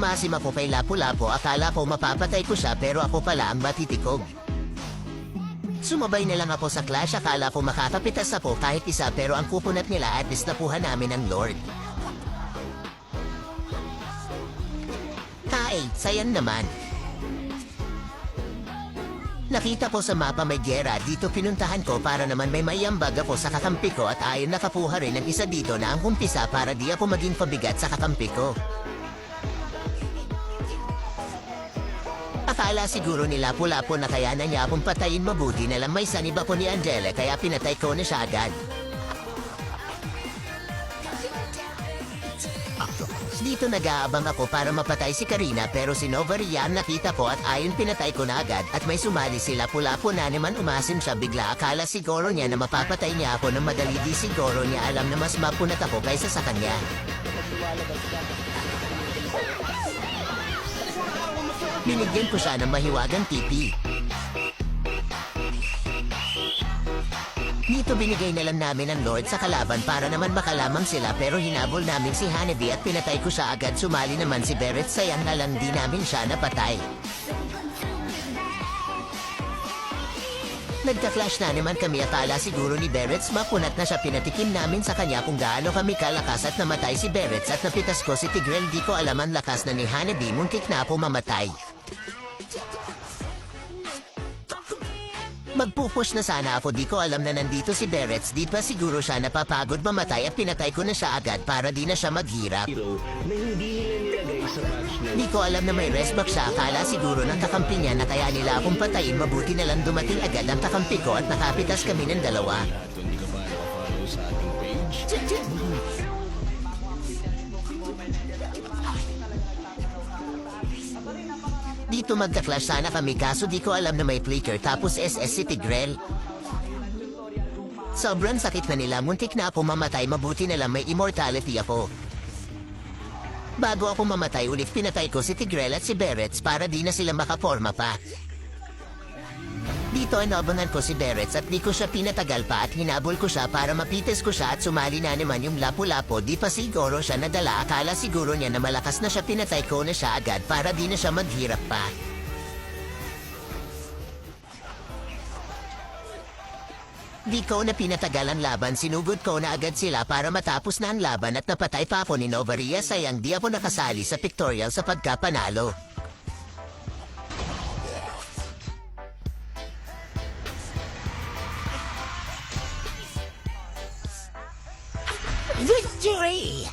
Umasim ako kay Lapu-Lapu, akala ko mapapatay ko siya pero ako pala ang matitikog. Sumabay na lang ako sa clash, akala ko makakapitas ako kahit isa pero ang kukunat nila at least napuhan namin ang Lord. Tae, sayan naman. Nakita ko sa mapa may gera, dito pinuntahan ko para naman may mayambag ako sa kakampi ko at ayon nakapuha rin ang isa dito na ang kumpisa para di ako maging pabigat sa kakampi ko. Akala siguro nila Lapu-Lapu na kaya na niya akong patayin, mabuti na lang may sanib ako ni Angela kaya pinatay ko na siya agad. Dito nag-aabang ako para mapatay si Karina pero si Novaria nakita ko at ayon pinatay ko na agad at may sumali si Lapu-Lapu na naman umasim siya bigla, akala siguro niya na mapapatay niya ako ng madali, di siguro niya alam na mas mapunat ako kaysa sa kanya. Binigyan ko siya ng mahiwagang tipi. Dito binigay na lang namin ang Lord sa kalaban para naman makalamang sila pero hinabol namin si Hanabi at pinatay ko siya agad. Sumali naman si Beret, sayang na lang di namin siya napatay. Nagka-clash na naman kami, akala siguro ni Berets mapunat na siya, pinatikim namin sa kanya kung gaano kami kalakas at namatay si Berets at napitas ko si Tigrel, di ko alam ang lakas na ni Hanabi, muntik na ako mamatay. Magpupush na sana ako, di ko alam na nandito si Berets, di pa siguro siya napapagod mamatay at pinatay ko na siya agad para di na siya maghirap. Di ko alam na may resback siya, akala siguro ng kakampi niya na kaya nila akong patayin, mabuti na lang dumating agad ang kakampi ko at nakapitas kami ng dalawa. Dito magka-clash sana kami kaso di ko alam na may flicker tapos SS si Tigrel. Sobrang sakit na nila, muntik na ako mamatay, mabuti na lang may immortality ako. Bago ako mamatay ulit pinatay ko si Tigrel at si Berets para di na sila makaporma pa. Dito inabangan ko si Berets at di ko siya pinatagal pa at hinabol ko siya para mapites ko siya at sumali na naman yung Lapu-Lapu, di pa siguro siya nadala, akala siguro niya na malakas na siya, pinatay ko na siya agad para di na siya maghirap pa. Di ko na pinatagal ang laban, sinugod ko na agad sila para matapos na ang laban at napatay pa ako ni Novaria, sayang di ako nakasali sa pictorial sa pagkapanalo. Victory!